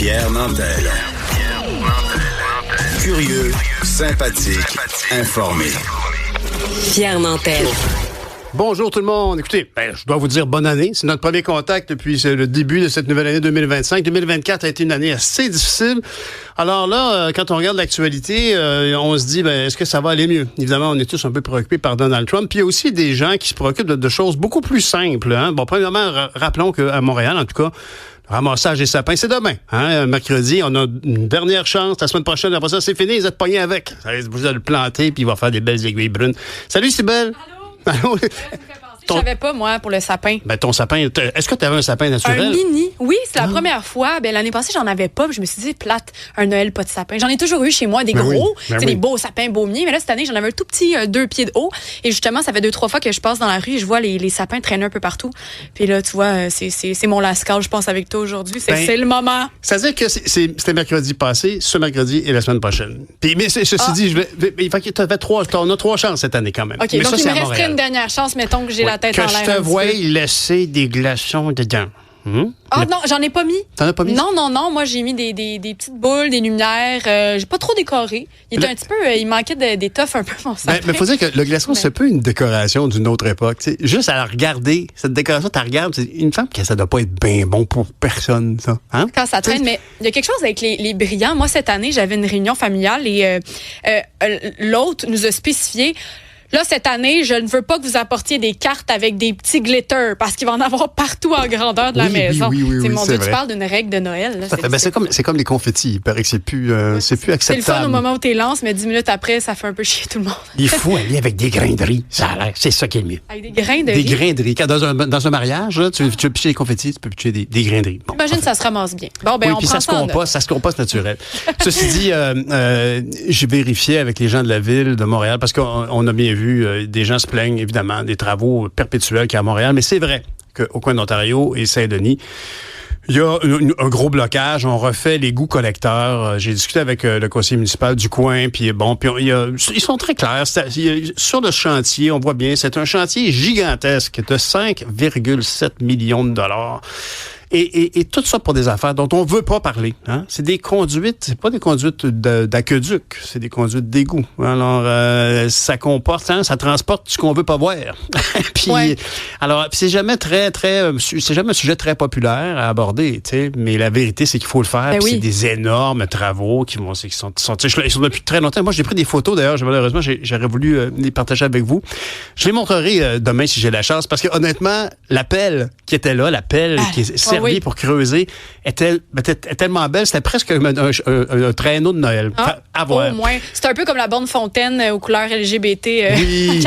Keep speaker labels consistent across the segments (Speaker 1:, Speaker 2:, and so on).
Speaker 1: Pierre Nantel. Curieux, sympathique, informé.
Speaker 2: Pierre Nantel.
Speaker 3: Bonjour tout le monde. Écoutez, je dois vous dire bonne année. C'est notre premier contact depuis le début de cette nouvelle année 2025. 2024 a été une année assez difficile. Alors là, quand on regarde l'actualité, on se dit, est-ce que ça va aller mieux? Évidemment, on est tous un peu préoccupés par Donald Trump. Puis il y a aussi des gens qui se préoccupent de choses beaucoup plus simples. Hein? Bon, premièrement, rappelons qu'à Montréal, en tout cas, le ramassage des sapins, c'est demain. Hein? Mercredi, on a une dernière chance. La semaine prochaine, après ça, c'est fini. Ils êtes pognés avec. Vous allez le planter, puis il va faire des belles aiguilles brunes. Salut, Cybèle!
Speaker 2: Allô? Je savais pas, moi, pour le sapin.
Speaker 3: Ton sapin, est-ce que tu avais un sapin naturel?
Speaker 2: Un mini. Oui, c'est la première fois. L'année passée, j'en avais pas. Puis je me suis dit, plate, un Noël, pas de sapin. J'en ai toujours eu chez moi, des gros. Des beaux sapins baumiers. Mais là, cette année, j'en avais un tout petit 2 pieds de haut. Et justement, ça fait 2-3 fois que je passe dans la rue et je vois les sapins traîner un peu partout. Puis là, tu vois, c'est mon lascal, je pense, avec toi aujourd'hui. C'est le moment.
Speaker 3: Ça veut dire que c'était mercredi passé, ce mercredi et la semaine prochaine. Puis, mais ceci dit, on a 3 chances cette année quand même.
Speaker 2: OK,
Speaker 3: mais
Speaker 2: donc
Speaker 3: ça,
Speaker 2: il me resterait une dernière chance, mettons que j'ai la tête en l'air.
Speaker 3: Que je te voie laisser des glaçons dedans.
Speaker 2: Ah non, j'en ai pas mis.
Speaker 3: T'en as pas mis?
Speaker 2: Non. Moi, j'ai mis des petites boules, des lumières. J'ai pas trop décoré. Il était un petit peu... il manquait d'étoffe un peu, mon sapin.
Speaker 3: Mais faut dire que le glaçon, c'est un peu une décoration d'une autre époque. T'sais. Juste à la regarder, cette décoration, tu regardes, il me semble que ça doit pas être bien bon pour personne, ça. Hein?
Speaker 2: Quand ça traîne, mais il y a quelque chose avec les brillants. Moi, cette année, j'avais une réunion familiale et l'hôte nous a spécifié... Là, cette année, je ne veux pas que vous apportiez des cartes avec des petits glitters parce qu'il va en avoir partout en grandeur de la maison.
Speaker 3: Oui,
Speaker 2: mon Dieu,
Speaker 3: vrai.
Speaker 2: Tu parles d'une règle de Noël. Là,
Speaker 3: c'est comme les confettis. Il paraît que c'est plus acceptable.
Speaker 2: C'est le fun au moment où tu les lances, mais 10 minutes après, ça fait un peu chier tout le monde.
Speaker 3: Il faut aller avec des grains de riz. Ça a l'air. C'est ça qui est le mieux.
Speaker 2: Avec des grains de riz?
Speaker 3: Des grains de riz. Quand dans un mariage, là, tu veux picher les confettis, tu peux picher des grains de riz. Bon,
Speaker 2: j'imagine que ça se ramasse bien. Bon, on
Speaker 3: puis
Speaker 2: prend
Speaker 3: ça se composte naturel. Ceci dit, j'ai vérifié avec les gens de la ville de Montréal parce qu'on a bien vu des gens se plaignent évidemment des travaux perpétuels qu'il y a à Montréal, mais c'est vrai qu'au coin d'Ontario et Saint-Denis, il y a un gros blocage. On refait l'égout collecteur. J'ai discuté avec le conseiller municipal du coin, puis ils sont très clairs. Sur le chantier, on voit bien, c'est un chantier gigantesque de 5,7 millions de dollars. Et tout ça pour des affaires dont on veut pas parler. Hein? C'est des conduites, c'est pas des conduites d'aqueduc, c'est des conduites d'égout. Alors, ça comporte, ça transporte ce qu'on veut pas voir. Puis, alors, c'est jamais c'est jamais un sujet très populaire à aborder, tu sais. Mais la vérité, c'est qu'il faut le faire. C'est des énormes travaux qui sont depuis très longtemps. Moi, j'ai pris des photos d'ailleurs. Malheureusement, j'aurais voulu les partager avec vous. Je les montrerai demain si j'ai la chance, parce que honnêtement, l'appel qui était là, qui est servi pour creuser, était tellement belle, c'était presque un traîneau de Noël. À voir.
Speaker 2: Au moins. C'est un peu comme la borne fontaine aux couleurs LGBT.
Speaker 3: Oui.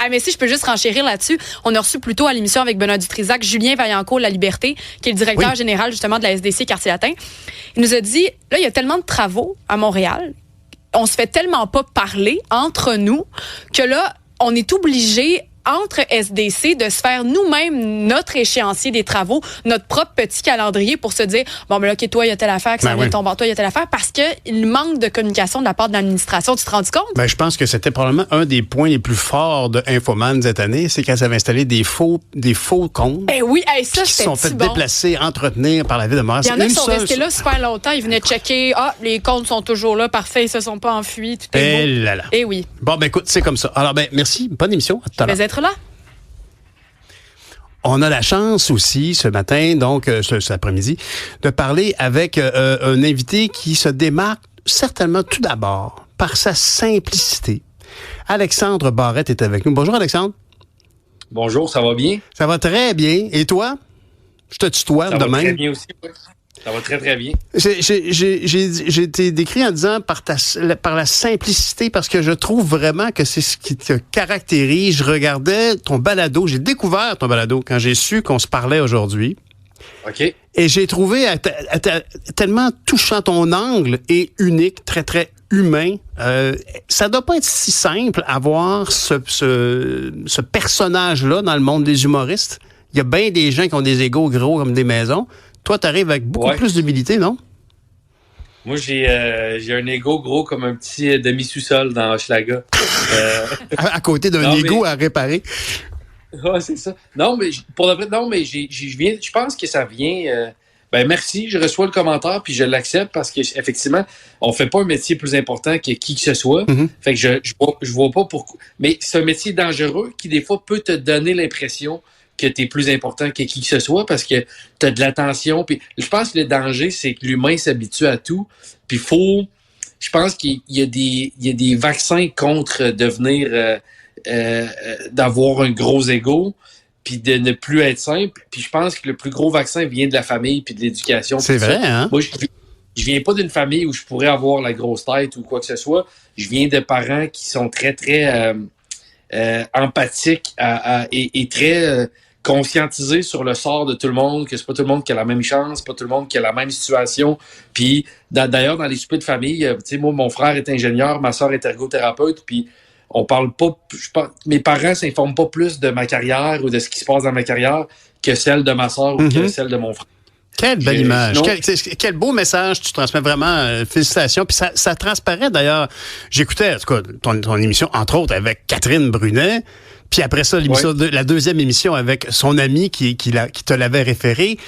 Speaker 2: Mais si je peux juste renchérir là-dessus, on a reçu plus tôt à l'émission avec Benoît Dutrisac, Julien Vaillancourt, La Liberté, qui est le directeur général justement de la SDC Quartier-Latin. Il nous a dit, là, il y a tellement de travaux à Montréal, on se fait tellement pas parler entre nous que là, on est obligé entre SDC de se faire nous-mêmes notre échéancier des travaux, notre propre petit calendrier pour se dire, OK, toi, il y a telle affaire, que ça vient de ton bord, toi, il y a telle affaire, parce qu'il manque de communication de la part de l'administration. Tu te rends compte?
Speaker 3: Je pense que c'était probablement un des points les plus forts de Infoman cette année, c'est qu'elles avaient installé des faux comptes.
Speaker 2: Ça,
Speaker 3: qui se sont fait déplacer, entretenir par la ville de Montréal.
Speaker 2: Il y en a qui sont restés là super longtemps, ils venaient checker, les comptes sont toujours là, parfait, ils se sont pas enfuis, tout est beau.
Speaker 3: Là là.
Speaker 2: Oui.
Speaker 3: Bon, écoute, c'est comme ça. Alors, merci, bonne émission. À tout à l'heure.
Speaker 2: Être là.
Speaker 3: On a la chance aussi ce matin, donc cet après-midi, de parler avec un invité qui se démarque certainement tout d'abord par sa simplicité. Alexandre Barrette est avec nous. Bonjour Alexandre.
Speaker 4: Bonjour, ça va bien?
Speaker 3: Ça va très bien. Et toi? Je te tutoie demain. Ça va
Speaker 4: très bien aussi, oui. Ça va très, très bien.
Speaker 3: J'ai été décrit en disant par la simplicité, parce que je trouve vraiment que c'est ce qui te caractérise. Je regardais ton balado, j'ai découvert ton balado quand j'ai su qu'on se parlait aujourd'hui.
Speaker 4: OK.
Speaker 3: Et j'ai trouvé tellement touchant, ton angle est unique, très, très humain. Ça doit pas être si simple avoir ce personnage-là dans le monde des humoristes. Il y a bien des gens qui ont des égos gros comme des maisons. Toi, tu arrives avec beaucoup plus d'humilité, non?
Speaker 4: Moi, j'ai un ego gros comme un petit demi-sous-sol dans Hochelaga.
Speaker 3: À côté d'un ego à réparer.
Speaker 4: Ouais, c'est ça. Non, mais pour le vrai, je pense que ça vient Ben merci, je reçois le commentaire puis je l'accepte parce que effectivement, on fait pas un métier plus important que qui que ce soit. Fait que je vois pas pourquoi. Mais c'est un métier dangereux qui des fois peut te donner l'impression que tu es plus important que qui que ce soit parce que tu as de l'attention. Puis je pense que le danger, c'est que l'humain s'habitue à tout. Puis je pense qu'il y a des vaccins contre devenir d'avoir un gros ego puis de ne plus être simple. Puis je pense que le plus gros vaccin vient de la famille puis de l'éducation.
Speaker 3: C'est vrai, hein?
Speaker 4: Moi, je viens pas d'une famille où je pourrais avoir la grosse tête ou quoi que ce soit. Je viens de parents qui sont très, très empathiques et très conscientisés sur le sort de tout le monde, que c'est pas tout le monde qui a la même chance, pas tout le monde qui a la même situation. Puis d'ailleurs, dans les soupers de famille, tu sais, moi, mon frère est ingénieur, ma soeur est ergothérapeute, puis on parle pas, mes parents s'informent pas plus de ma carrière ou de ce qui se passe dans ma carrière que celle de ma soeur ou que celle de mon frère.
Speaker 3: Quelle belle image. Quel beau message tu transmets vraiment. Félicitations. Puis ça transparaît d'ailleurs. J'écoutais, en tout cas, ton émission, entre autres, avec Catherine Brunet. Puis après ça, la deuxième émission avec son ami qui te l'avait référé.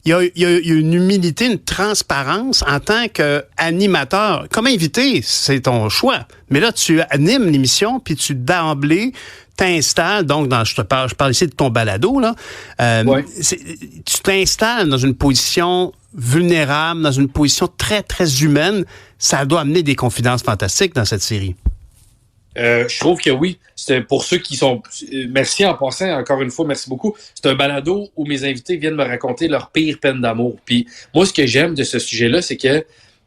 Speaker 3: Il y a une humilité, une transparence en tant qu'animateur. Comme invité, c'est ton choix. Mais là, tu animes l'émission, puis tu d'emblée t'installes, donc je parle ici de ton balado, là. Tu t'installes dans une position vulnérable, dans une position très, très humaine. Ça doit amener des confidences fantastiques dans cette série.
Speaker 4: Je trouve que oui. C'est pour ceux qui sont... Merci en passant, encore une fois, merci beaucoup. C'est un balado où mes invités viennent me raconter leur pire peine d'amour. Puis moi, ce que j'aime de ce sujet-là, c'est que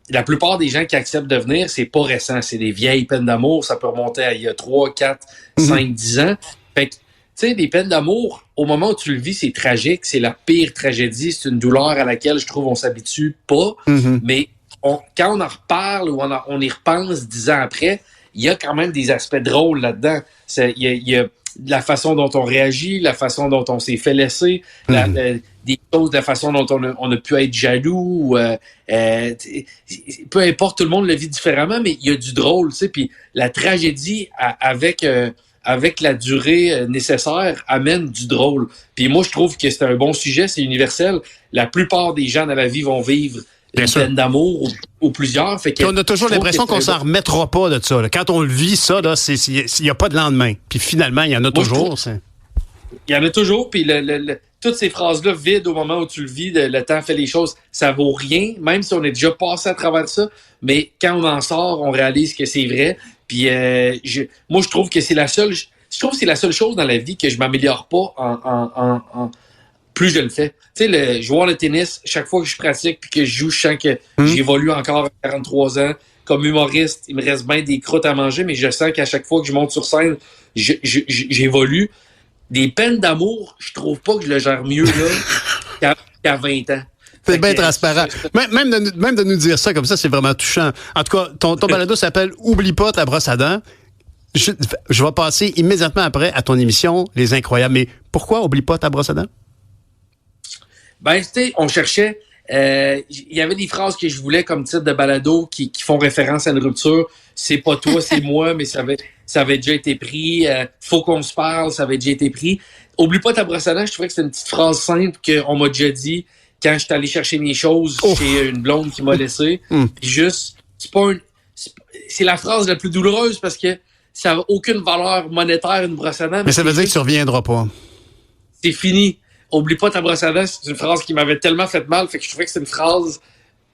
Speaker 4: la plupart des gens qui acceptent de venir, c'est pas récent. C'est des vieilles peines d'amour. Ça peut remonter à il y a 3, 4, 5, 10 ans. Fait que, tu sais, des peines d'amour, au moment où tu le vis, c'est tragique. C'est la pire tragédie. C'est une douleur à laquelle, je trouve, on s'habitue pas. Mais quand on en reparle ou on y repense 10 ans après, il y a quand même des aspects drôles là-dedans. Il y a la façon dont on réagit, la façon dont on s'est fait laisser, des choses, la façon dont on a pu être jaloux. Peu importe, tout le monde le vit différemment, mais il y a du drôle, tu sais. Puis la tragédie avec la durée nécessaire amène du drôle. Puis moi, je trouve que c'est un bon sujet, c'est universel. La plupart des gens dans la vie vont vivre une peine d'amour ou plusieurs. Fait que
Speaker 3: on a toujours l'impression qu'on s'en remettra pas de ça. Là. Quand on le vit, ça, il n'y a pas de lendemain. Puis finalement, il y en a toujours.
Speaker 4: Il y en a toujours. Puis toutes ces phrases-là vides au moment où tu le vis, le temps fait les choses, ça vaut rien, même si on est déjà passé à travers ça. Mais quand on en sort, on réalise que c'est vrai. Puis moi, je trouve que c'est la seule... Je trouve que c'est la seule chose dans la vie que je m'améliore pas en plus je le fais. Tu sais, le joueur de tennis, chaque fois que je pratique puis que je joue, je sens que j'évolue encore à 43 ans. Comme humoriste, il me reste bien des croûtes à manger, mais je sens qu'à chaque fois que je monte sur scène, j'évolue. Des peines d'amour, je trouve pas que je le gère mieux là qu'à 20 ans.
Speaker 3: C'est bien transparent. Même de nous dire ça comme ça, c'est vraiment touchant. En tout cas, ton balado s'appelle « Oublie pas ta brosse à dents ». Je vais passer immédiatement après à ton émission « Les Incroyables ». Mais pourquoi « Oublie pas ta brosse à dents » ?
Speaker 4: Ben, tu sais, on cherchait... Il y avait des phrases que je voulais comme titre de balado qui font référence à une rupture. C'est pas toi, c'est moi, mais ça avait déjà été pris. Faut qu'on se parle, ça avait déjà été pris. Oublie pas ta brosse à dents, je trouvais que c'était une petite phrase simple qu'on m'a déjà dit quand je suis allé chercher mes choses chez une blonde qui m'a laissé. Puis juste, c'est la phrase la plus douloureuse parce que ça n'a aucune valeur monétaire, une brosse à dents.
Speaker 3: Mais ça veut dire que tu reviendras pas.
Speaker 4: C'est fini. Oublie pas ta brosse à dents, c'est une phrase qui m'avait tellement fait mal, fait que je trouvais que c'est une phrase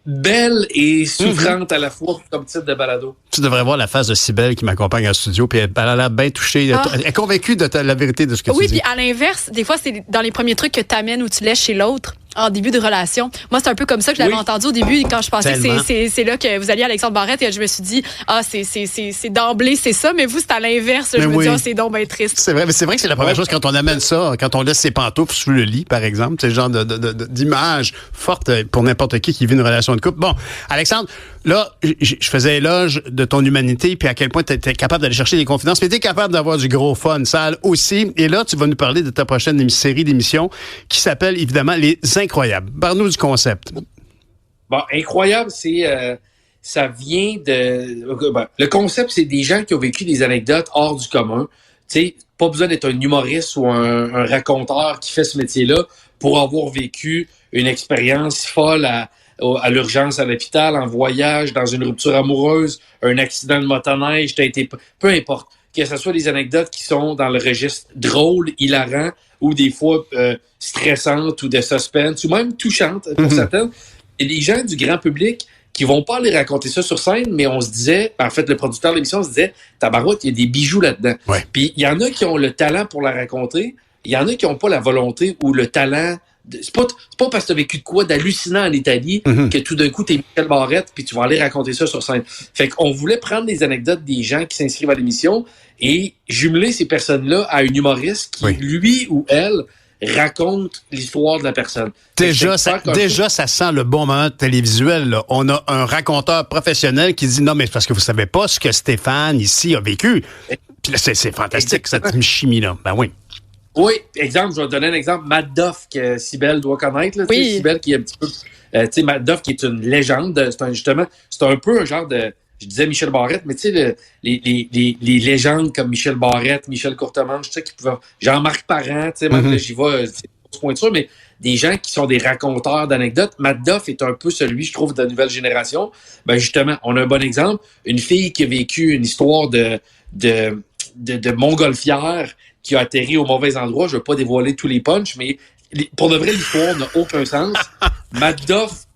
Speaker 4: belle et souffrante à la fois comme titre de balado.
Speaker 3: Tu devrais voir la face de Cybèle qui m'accompagne en studio, puis elle a l'air bien touchée. Elle est convaincue de la vérité de ce que tu dis.
Speaker 2: Oui, puis à l'inverse, des fois, c'est dans les premiers trucs que tu amènes ou tu laisses chez l'autre en début de relation. Moi, c'est un peu comme ça que je l'avais entendu au début, quand je pensais que c'est là que vous alliez Alexandre Barrette, et je me suis dit, c'est d'emblée, c'est ça, mais vous, c'est à l'inverse. Je me dis, c'est donc bien triste.
Speaker 3: C'est vrai, mais c'est vrai que c'est la première chose quand on amène ça, quand on laisse ses pantoufles sous le lit, par exemple. C'est le genre d'image forte pour n'importe qui vit une relation de couple. Bon, Alexandre, là, je faisais éloge de ton humanité, puis à quel point tu es capable d'aller chercher des confidences, mais tu es capable d'avoir du gros fun, sale aussi. Et là, tu vas nous parler de ta prochaine série d'émissions qui s'appelle évidemment Les Incroyables. Parle-nous du concept.
Speaker 4: Bon, Incroyable, ça vient de... le concept, c'est des gens qui ont vécu des anecdotes hors du commun. Tu sais, pas besoin d'être un humoriste ou un raconteur qui fait ce métier-là pour avoir vécu une expérience folle à l'urgence à l'hôpital, en voyage, dans une rupture amoureuse, un accident de motoneige, peu importe. Que ce soit des anecdotes qui sont dans le registre drôle, hilarant, ou des fois stressantes, ou de suspense, ou même touchantes pour certaines. Et les gens du grand public qui vont pas aller raconter ça sur scène, mais on se disait, en fait, le producteur de l'émission se disait, tabarouette, il y a des bijoux là-dedans.
Speaker 3: Ouais.
Speaker 4: Puis il y en a qui ont le talent pour la raconter, il y en a qui ont pas la volonté ou le talent. C'est pas parce que tu as vécu de quoi d'hallucinant en Italie que tout d'un coup, tu es Michel Barrette puis tu vas aller raconter ça sur scène. Fait qu'on voulait prendre les anecdotes des gens qui s'inscrivent à l'émission et jumeler ces personnes-là à un humoriste qui, lui ou elle, raconte l'histoire de la personne.
Speaker 3: Déjà, ça sent le bon moment télévisuel. Là. On a un raconteur professionnel qui dit non, mais c'est parce que vous savez pas ce que Stéphane ici a vécu. Puis là, c'est fantastique, cette chimie-là. Ben oui.
Speaker 4: Oui, exemple, je vais te donner un exemple. Matt Duff, que Cybèle doit connaître. Là, Cybèle qui est un petit peu... tu sais, Matt Duff qui est une légende. C'est un peu un genre de... Je disais Michel Barrette, mais tu sais, les légendes comme Michel Barrette, Michel Courtemanche, tu sais, qui pouvaient... Jean-Marc Parent, tu sais, même là, j'y vais, c'est pas ce point de sûr, mais des gens qui sont des raconteurs d'anecdotes. Matt Duff est un peu celui, je trouve, de la nouvelle génération. Ben justement, on a un bon exemple. Une fille qui a vécu une histoire de montgolfière qui a atterri au mauvais endroit. Je ne veux pas dévoiler tous les punchs, mais pour de vrai, l'histoire n'a aucun sens. Matt Duff,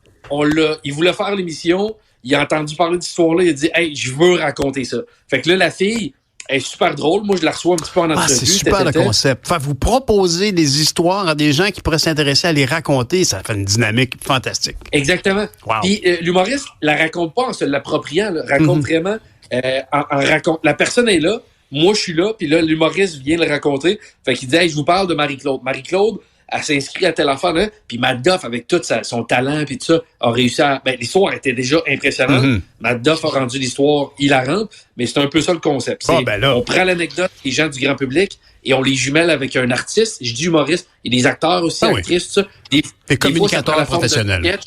Speaker 4: il voulait faire l'émission, il a entendu parler de cette histoire-là, il a dit « Hey, je veux raconter ça ». Fait que là, la fille est super drôle. Moi, je la reçois un petit peu en entrevue.
Speaker 3: C'est super le concept. Enfin, vous proposez des histoires à des gens qui pourraient s'intéresser à les raconter. Ça fait une dynamique fantastique.
Speaker 4: Exactement.
Speaker 3: Wow.
Speaker 4: Puis l'humoriste la raconte pas en se l'appropriant. Raconte vraiment la personne est là. Moi, je suis là, puis là, l'humoriste vient le raconter. Fait qu'il dit, hey, je vous parle de Marie-Claude. Marie-Claude, elle s'inscrit à telle affaire, là, puis Matt Duff, avec tout son talent, puis tout ça, a réussi à... Ben, l'histoire était déjà impressionnante. Matt Duff a rendu l'histoire hilarante, mais c'est un peu ça le concept. On prend l'anecdote des gens du grand public et on les jumelle avec un artiste. Je dis humoriste, et des acteurs aussi, actrices, tout ça.
Speaker 3: Des communicateurs professionnels.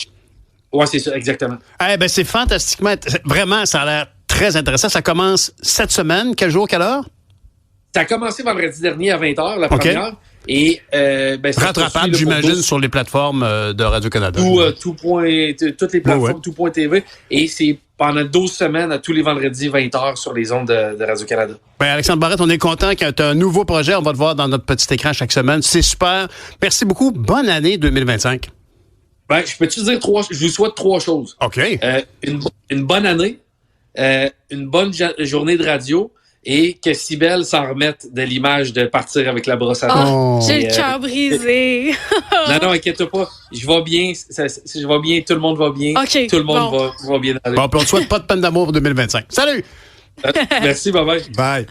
Speaker 4: Ouais, c'est ça, exactement.
Speaker 3: Eh ben, c'est fantastiquement... Vraiment, ça a l'air très intéressant. Ça commence cette semaine. Quel jour, quelle heure?
Speaker 4: Ça a commensé vendredi dernier à 20h, la première. Et,
Speaker 3: rattrapable, j'imagine, sur les plateformes de Radio-Canada.
Speaker 4: Toutes les plateformes, tout.tv. Et c'est pendant 12 semaines, à tous les vendredis, 20h, sur les ondes de Radio-Canada.
Speaker 3: Ben, Alexandre Barrette, on est content que tu as un nouveau projet. On va le voir dans notre petit écran chaque semaine. C'est super. Merci beaucoup. Bonne année 2025.
Speaker 4: Ben, je peux-tu dire je vous souhaite 3 choses.
Speaker 3: OK.
Speaker 4: Une bonne année, une bonne journée de radio et que Cybèle s'en remette de l'image de partir avec la brosse à dents.
Speaker 2: J'ai le cœur brisé.
Speaker 4: Non, inquiète pas. Je vais bien, tout le monde va bien.
Speaker 2: Okay,
Speaker 4: tout le monde va bien aller.
Speaker 3: Bon, puis on ne souhaite pas de peine d'amour pour 2025. Salut!
Speaker 4: Merci, bye-bye.
Speaker 3: Bye.